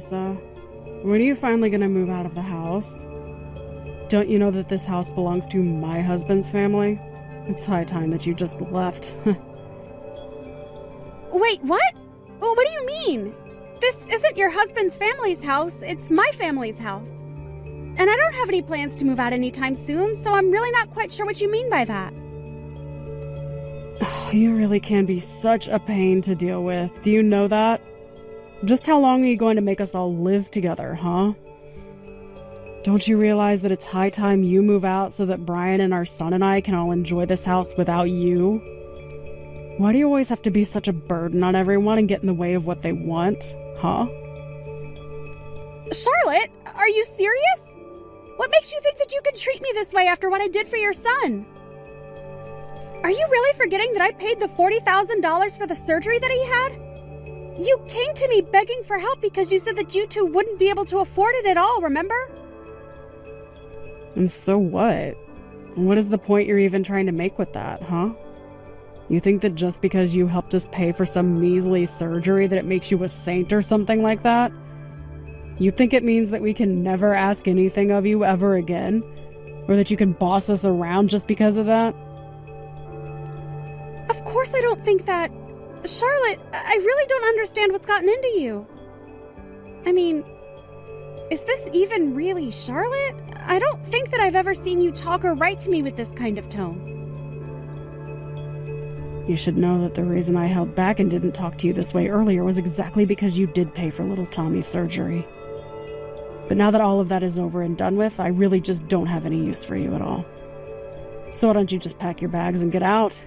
Melissa. When are you finally gonna move out of the house? Don't you know that this house belongs to my husband's family? It's high time that you just left. Wait, what? Well, what do you mean? This isn't your husband's family's house, it's my family's house. And I don't have any plans to move out anytime soon, so I'm really not quite sure what you mean by that. You really can be such a pain to deal with. Do you know that? Just how long are you going to make us all live together, huh? Don't you realize that it's high time you move out so that Brian and our son and I can all enjoy this house without you? Why do you always have to be such a burden on everyone and get in the way of what they want, huh? Charlotte, are you serious? What makes you think that you can treat me this way after what I did for your son? Are you really forgetting that I paid the $40,000 for the surgery that he had? You came to me begging for help because you said that you two wouldn't be able to afford it at all, remember? And so what? What is the point you're even trying to make with that, huh? You think that just because you helped us pay for some measly surgery that it makes you a saint or something like that? You think it means that we can never ask anything of you ever again? Or that you can boss us around just because of that? Of course I don't think that. Charlotte, I really don't understand what's gotten into you. I mean, is this even really Charlotte? I don't think that I've ever seen you talk or write to me with this kind of tone. You should know that the reason I held back and didn't talk to you this way earlier was exactly because you did pay for little Tommy's surgery. But now that all of that is over and done with, I really just don't have any use for you at all. So why don't you just pack your bags and get out?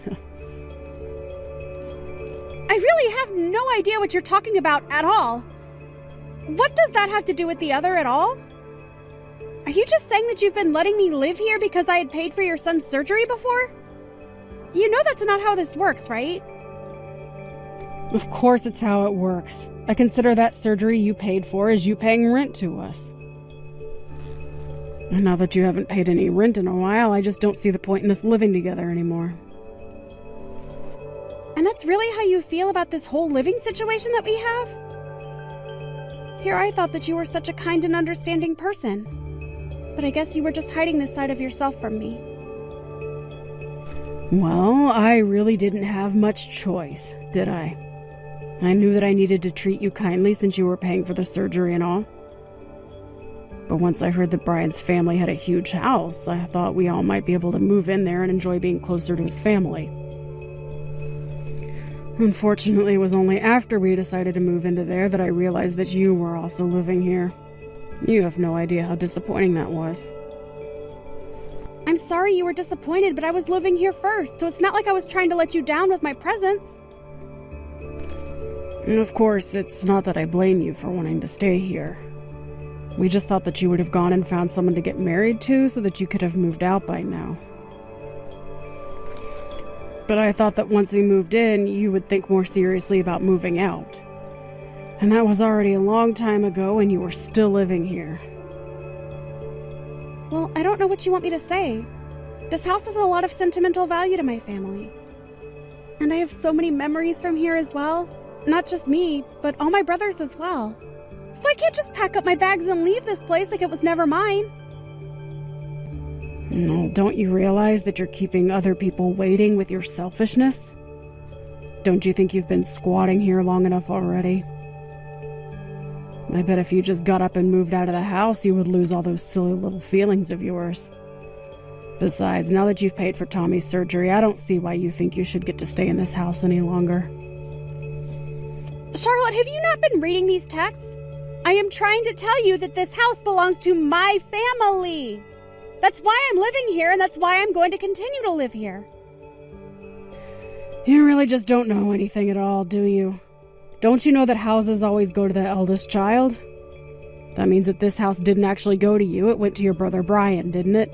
I really have no idea what you're talking about at all. What does that have to do with the other at all? Are you just saying that you've been letting me live here because I had paid for your son's surgery before? You know that's not how this works, right? Of course it's how it works. I consider that surgery you paid for as you paying rent to us. And now that you haven't paid any rent in a while, I just don't see the point in us living together anymore. And that's really how you feel about this whole living situation that we have? Here I thought that you were such a kind and understanding person. But I guess you were just hiding this side of yourself from me. Well, I really didn't have much choice, did I? I knew that I needed to treat you kindly since you were paying for the surgery and all. But once I heard that Brian's family had a huge house, I thought we all might be able to move in there and enjoy being closer to his family. Unfortunately, it was only after we decided to move into there that I realized that you were also living here. You have no idea how disappointing that was. I'm sorry you were disappointed, but I was living here first, so it's not like I was trying to let you down with my presence. And of course, it's not that I blame you for wanting to stay here. We just thought that you would have gone and found someone to get married to so that you could have moved out by now. But I thought that once we moved in, you would think more seriously about moving out. And that was already a long time ago, and you were still living here. Well, I don't know what you want me to say. This house has a lot of sentimental value to my family. And I have so many memories from here as well. Not just me, but all my brothers as well. So I can't just pack up my bags and leave this place like it was never mine. No, don't you realize that you're keeping other people waiting with your selfishness? Don't you think you've been squatting here long enough already? I bet if you just got up and moved out of the house, you would lose all those silly little feelings of yours. Besides, now that you've paid for Tommy's surgery, I don't see why you think you should get to stay in this house any longer. Charlotte, have you not been reading these texts? I am trying to tell you that this house belongs to my family. That's why I'm living here, and that's why I'm going to continue to live here. You really just don't know anything at all, do you? Don't you know that houses always go to the eldest child? That means that this house didn't actually go to you, it went to your brother Brian, didn't it?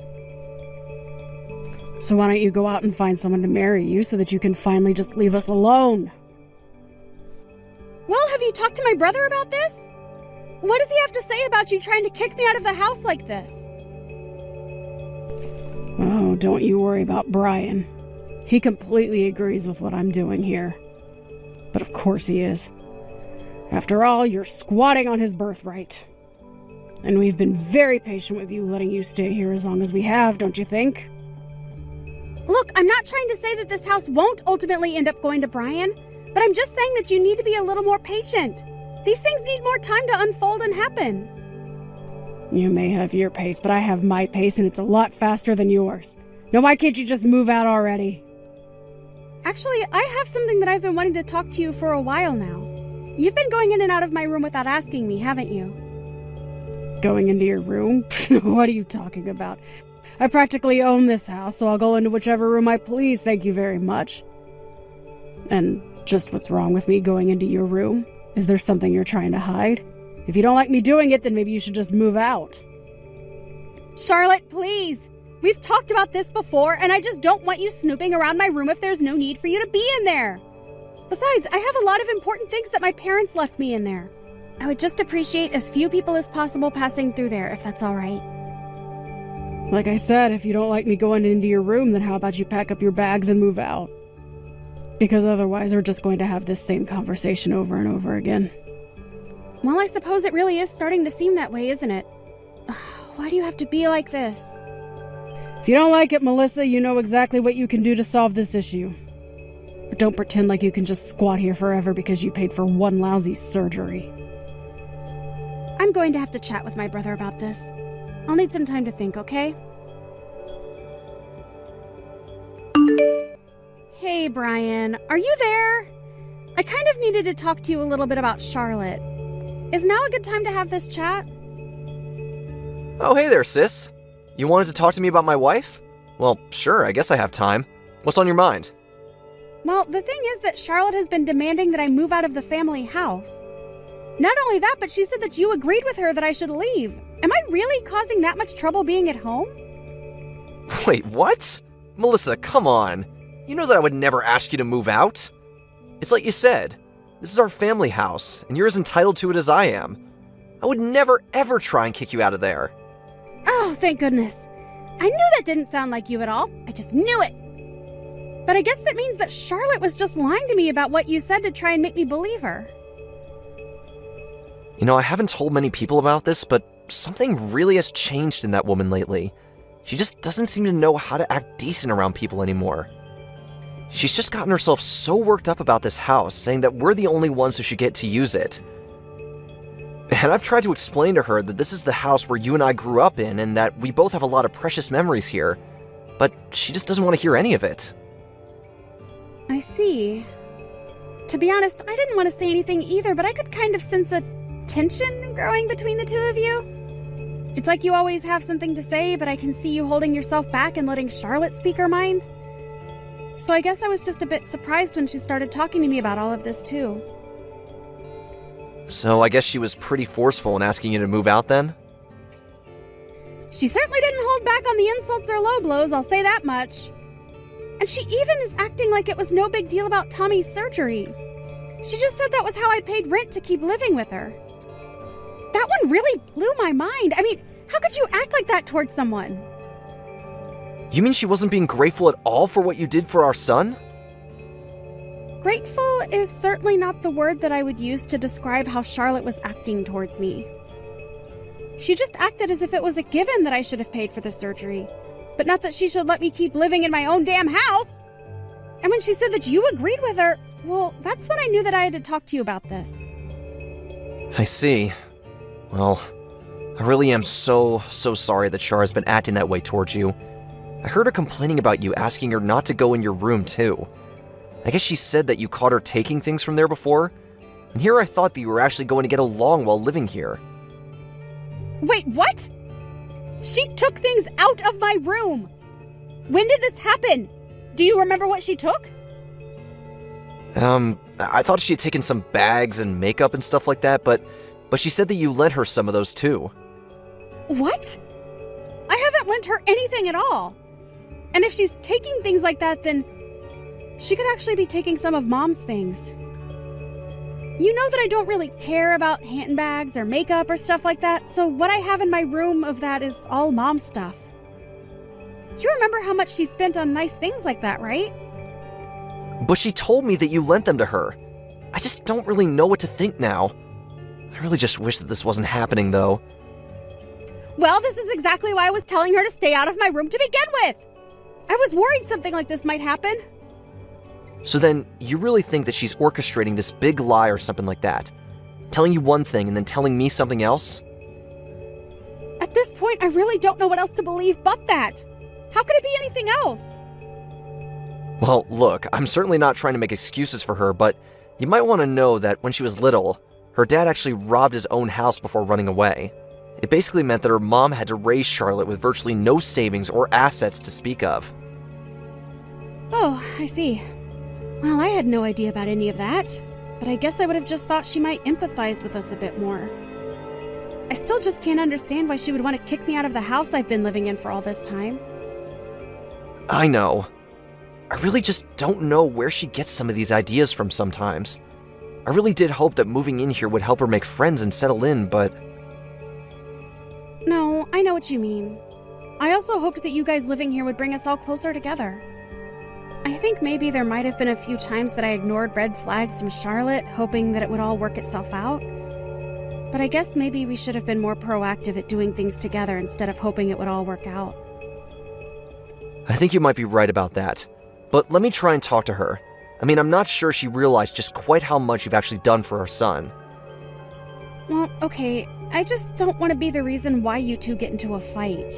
So why don't you go out and find someone to marry you so that you can finally just leave us alone? Well, have you talked to my brother about this? What does he have to say about you trying to kick me out of the house like this? Oh, don't you worry about Brian. He completely agrees with what I'm doing here. But of course he is. After all, you're squatting on his birthright. And we've been very patient with you, letting you stay here as long as we have, don't you think? Look, I'm not trying to say that this house won't ultimately end up going to Brian, but I'm just saying that you need to be a little more patient. These things need more time to unfold and happen. You may have your pace, but I have my pace, and it's a lot faster than yours. Now, why can't you just move out already? Actually, I have something that I've been wanting to talk to you for a while now. You've been going in and out of my room without asking me, haven't you? Going into your room? What are you talking about? I practically own this house, so I'll go into whichever room I please, thank you very much. And just what's wrong with me going into your room? Is there something you're trying to hide? If you don't like me doing it, then maybe you should just move out. Charlotte, please! We've talked about this before, and I just don't want you snooping around my room if there's no need for you to be in there. Besides, I have a lot of important things that my parents left me in there. I would just appreciate as few people as possible passing through there, if that's all right. Like I said, if you don't like me going into your room, then how about you pack up your bags and move out? Because otherwise, we're just going to have this same conversation over and over again. Well, I suppose it really is starting to seem that way, isn't it? Why do you have to be like this? If you don't like it, Melissa, you know exactly what you can do to solve this issue. But don't pretend like you can just squat here forever because you paid for one lousy surgery. I'm going to have to chat with my brother about this. I'll need some time to think, okay? Hey, Brian, are you there? I kind of needed to talk to you a little bit about Charlotte. Is now a good time to have this chat? Oh, hey there, sis. You wanted to talk to me about my wife? Well, sure, I guess I have time. What's on your mind? Well, the thing is that Charlotte has been demanding that I move out of the family house. Not only that, but she said that you agreed with her that I should leave. Am I really causing that much trouble being at home? Wait, what? Melissa, come on. You know that I would never ask you to move out. It's like you said, this is our family house, and you're as entitled to it as I am. I would never, ever try and kick you out of there. Oh, thank goodness. I knew that didn't sound like you at all. I just knew it. But I guess that means that Charlotte was just lying to me about what you said to try and make me believe her. You know, I haven't told many people about this, but something really has changed in that woman lately. She just doesn't seem to know how to act decent around people anymore. She's just gotten herself so worked up about this house, saying that we're the only ones who should get to use it. And I've tried to explain to her that this is the house where you and I grew up in, and that we both have a lot of precious memories here, but she just doesn't want to hear any of it. I see. To be honest, I didn't want to say anything either, but I could kind of sense a tension growing between the two of you. It's like you always have something to say, but I can see you holding yourself back and letting Charlotte speak her mind. So I guess I was just a bit surprised when she started talking to me about all of this too. So I guess she was pretty forceful in asking you to move out then? She certainly didn't hold back on the insults or low blows, I'll say that much. And she even is acting like it was no big deal about Tommy's surgery. She just said that was how I paid rent to keep living with her. That one really blew my mind. I mean, how could you act like that towards someone? You mean she wasn't being grateful at all for what you did for our son? Grateful is certainly not the word that I would use to describe how Charlotte was acting towards me. She just acted as if it was a given that I should have paid for the surgery, but not that she should let me keep living in my own damn house. And when she said that you agreed with her, well, that's when I knew that I had to talk to you about this. I see. Well, I really am so sorry that Char has been acting that way towards you. I heard her complaining about you, asking her not to go in your room too. I guess she said that you caught her taking things from there before, and here I thought that you were actually going to get along while living here. Wait, what? She took things out of my room! When did this happen? Do you remember what she took? I thought she had taken some bags and makeup and stuff like that, but she said that you lent her some of those too. What? I haven't lent her anything at all. And if she's taking things like that, then she could actually be taking some of Mom's things. You know that I don't really care about handbags or makeup or stuff like that, so what I have in my room of that is all Mom's stuff. You remember how much she spent on nice things like that, right? But she told me that you lent them to her. I just don't really know what to think now. really just wish that this wasn't happening, though. Well, this is exactly why I was telling her to stay out of my room to begin with. I was worried something like this might happen. So then, you really think that she's orchestrating this big lie or something like that? Telling you one thing and then telling me something else? At this point, I really don't know what else to believe but that. How could it be anything else? Well, look, I'm certainly not trying to make excuses for her, but you might want to know that when she was little, her dad actually robbed his own house before running away. It basically meant that her mom had to raise Charlotte with virtually no savings or assets to speak of. Oh, I see. Well, I had no idea about any of that, but I guess I would have just thought she might empathize with us a bit more. I still just can't understand why she would want to kick me out of the house I've been living in for all this time. I know. I really just don't know where she gets some of these ideas from sometimes. I really did hope that moving in here would help her make friends and settle in, but... No, I know what you mean. I also hoped that you guys living here would bring us all closer together. I think maybe there might have been a few times that I ignored red flags from Charlotte, hoping that it would all work itself out. But I guess maybe we should have been more proactive at doing things together instead of hoping it would all work out. I think you might be right about that. But let me try and talk to her. I mean, I'm not sure she realized just quite how much you've actually done for her son. Well, okay, I just don't want to be the reason why you two get into a fight.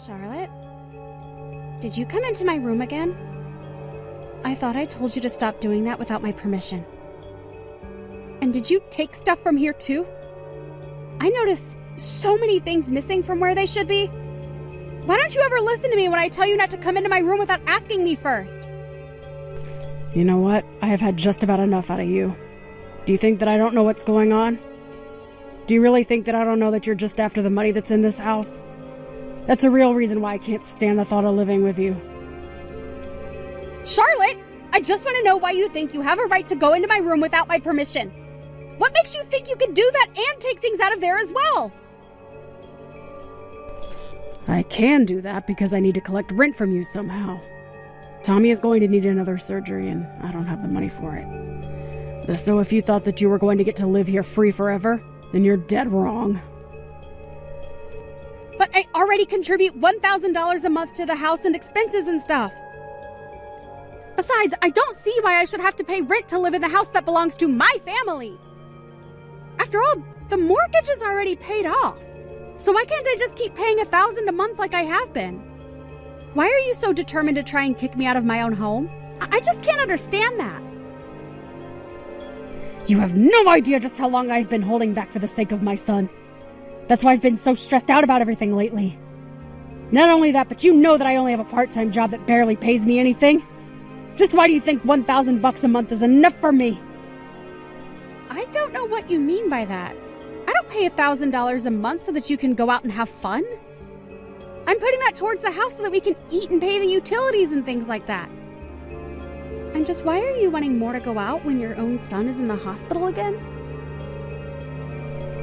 Charlotte? Did you come into my room again? I thought I told you to stop doing that without my permission. And did you take stuff from here too? I noticed so many things missing from where they should be. Why don't you ever listen to me when I tell you not to come into my room without asking me first? You know what? I have had just about enough out of you. Do you think that I don't know what's going on? Do you really think that I don't know that you're just after the money that's in this house? That's a real reason why I can't stand the thought of living with you. Charlotte, I just want to know why you think you have a right to go into my room without my permission. What makes you think you can do that and take things out of there as well? I can do that because I need to collect rent from you somehow. Tommy is going to need another surgery and I don't have the money for it. So if you thought that you were going to get to live here free forever, then you're dead wrong. But I already contribute $1,000 a month to the house and expenses and stuff. Besides, I don't see why I should have to pay rent to live in the house that belongs to my family. After all, the mortgage is already paid off. So why can't I just keep paying $1,000 a month like I have been? Why are you so determined to try and kick me out of my own home? I just can't understand that. You have no idea just how long I've been holding back for the sake of my son. That's why I've been so stressed out about everything lately. Not only that, but you know that I only have a part-time job that barely pays me anything. Just why do you think $1,000 a month is enough for me? I don't know what you mean by that. I don't pay $1,000 a month so that you can go out and have fun. I'm putting that towards the house so that we can eat and pay the utilities and things like that. And just why are you wanting more to go out when your own son is in the hospital again?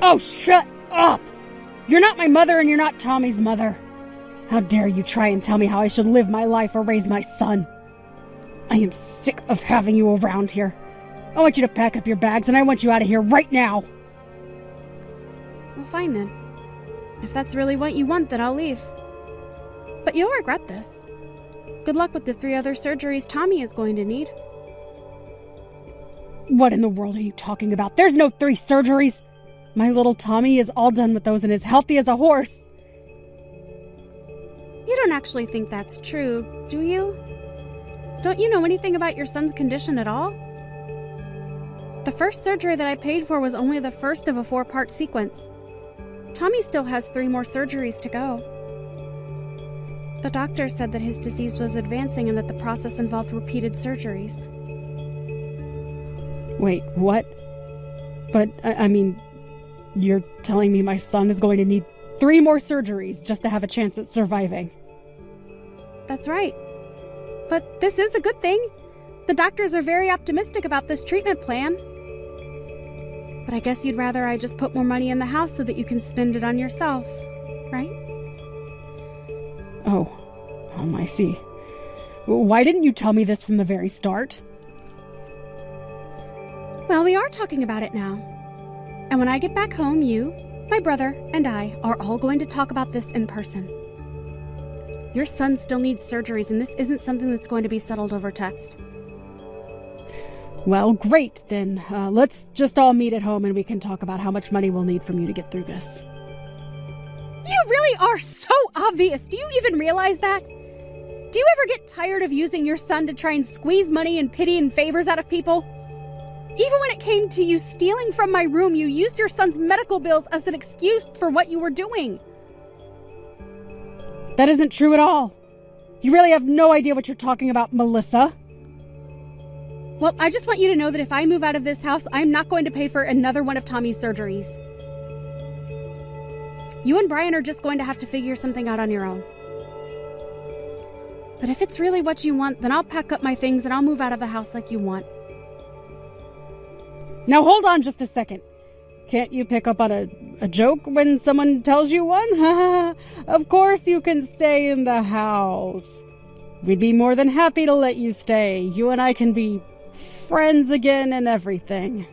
Oh, shut up! You're not my mother and you're not Tommy's mother. How dare you try and tell me how I should live my life or raise my son? I am sick of having you around here. I want you to pack up your bags and I want you out of here right now. Well, fine then. If that's really what you want, then I'll leave. But you'll regret this. Good luck with the 3 other surgeries Tommy is going to need. What in the world are you talking about? There's no 3 surgeries. My little Tommy is all done with those and is healthy as a horse. You don't actually think that's true, do you? Don't you know anything about your son's condition at all? The first surgery that I paid for was only the first of a 4-part sequence. Tommy still has 3 more surgeries to go. The doctor said that his disease was advancing and that the process involved repeated surgeries. Wait, what? But, I mean, you're telling me my son is going to need 3 more surgeries just to have a chance at surviving? That's right. But this is a good thing. The doctors are very optimistic about this treatment plan. But I guess you'd rather I just put more money in the house so that you can spend it on yourself, right? Oh, I see. Why didn't you tell me this from the very start? Well, we are talking about it now. And when I get back home, you, my brother, and I are all going to talk about this in person. Your son still needs surgeries, and this isn't something that's going to be settled over text. Well, great, then. Let's just all meet at home and we can talk about how much money we'll need from you to get through this. You really are so obvious. Do you even realize that? Do you ever get tired of using your son to try and squeeze money and pity and favors out of people? Even when it came to you stealing from my room, you used your son's medical bills as an excuse for what you were doing. That isn't true at all. You really have no idea what you're talking about, Melissa. Well, I just want you to know that if I move out of this house, I'm not going to pay for another one of Tommy's surgeries. You and Brian are just going to have to figure something out on your own. But if it's really what you want, then I'll pack up my things and I'll move out of the house like you want. Now hold on just a second. Can't you pick up on a joke when someone tells you one? Of course you can stay in the house. We'd be more than happy to let you stay. You and I can be friends again and everything.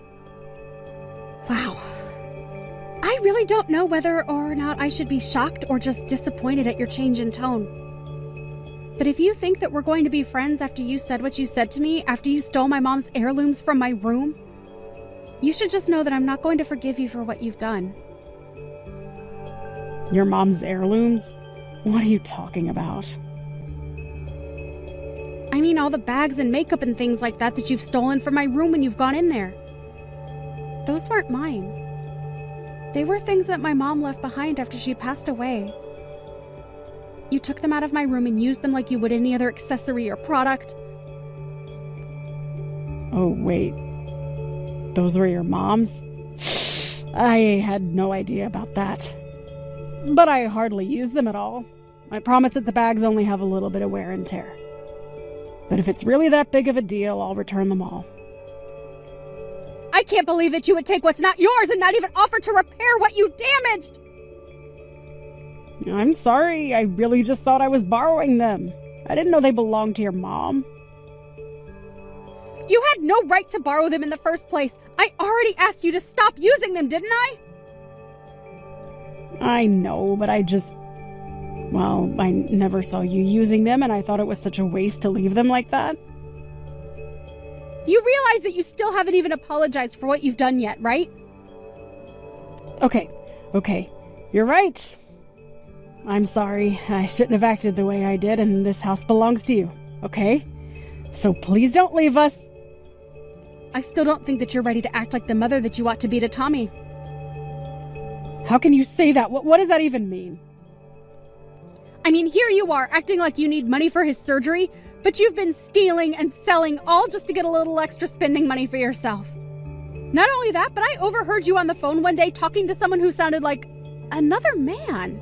Wow. I really don't know whether or not I should be shocked or just disappointed at your change in tone. But if you think that we're going to be friends after you said what you said to me, after you stole my mom's heirlooms from my room, you should just know that I'm not going to forgive you for what you've done. Your mom's heirlooms? What are you talking about? I mean all the bags and makeup and things like that you've stolen from my room when you've gone in there. Those weren't mine. They were things that my mom left behind after she passed away. You took them out of my room and used them like you would any other accessory or product. Oh, wait. Those were your mom's? I had no idea about that. But I hardly use them at all. I promise that the bags only have a little bit of wear and tear. But if it's really that big of a deal, I'll return them all. I can't believe that you would take what's not yours and not even offer to repair what you damaged! I'm sorry, I really just thought I was borrowing them. I didn't know they belonged to your mom. You had no right to borrow them in the first place. I already asked you to stop using them, didn't I? I know, but I never saw you using them, and I thought it was such a waste to leave them like that. You realize that you still haven't even apologized for what you've done yet, right? Okay. You're right. I'm sorry. I shouldn't have acted the way I did, and this house belongs to you, okay? So please don't leave us. I still don't think that you're ready to act like the mother that you ought to be to Tommy. How can you say that? What does that even mean? I mean, here you are, acting like you need money for his surgery, but you've been stealing and selling all just to get a little extra spending money for yourself. Not only that, but I overheard you on the phone one day talking to someone who sounded like another man.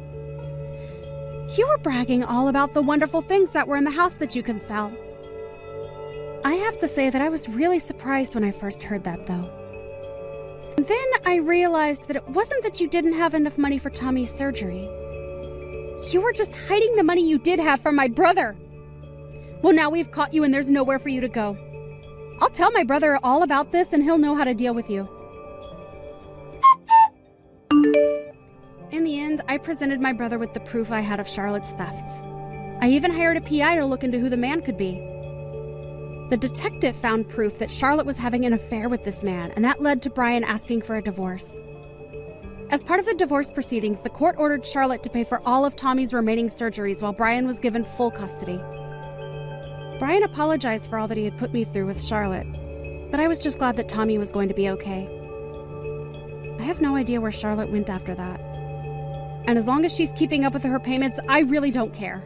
You were bragging all about the wonderful things that were in the house that you can sell. I have to say that I was really surprised when I first heard that, though. And then I realized that it wasn't that you didn't have enough money for Tommy's surgery. You were just hiding the money you did have from my brother. Well, now we've caught you and there's nowhere for you to go. I'll tell my brother all about this and he'll know how to deal with you. In the end, I presented my brother with the proof I had of Charlotte's thefts. I even hired a PI to look into who the man could be. The detective found proof that Charlotte was having an affair with this man, and that led to Brian asking for a divorce. As part of the divorce proceedings, the court ordered Charlotte to pay for all of Tommy's remaining surgeries while Brian was given full custody. Brian apologized for all that he had put me through with Charlotte, but I was just glad that Tommy was going to be okay. I have no idea where Charlotte went after that. And as long as she's keeping up with her payments, I really don't care.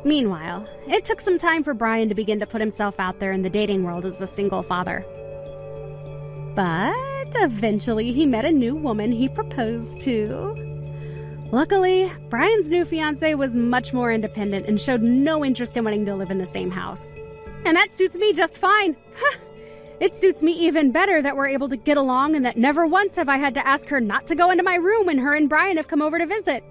Meanwhile, it took some time for Brian to begin to put himself out there in the dating world as a single father. But eventually he met a new woman he proposed to. Luckily, Brian's new fiancée was much more independent and showed no interest in wanting to live in the same house. And that suits me just fine. It suits me even better that we're able to get along and that never once have I had to ask her not to go into my room when her and Brian have come over to visit.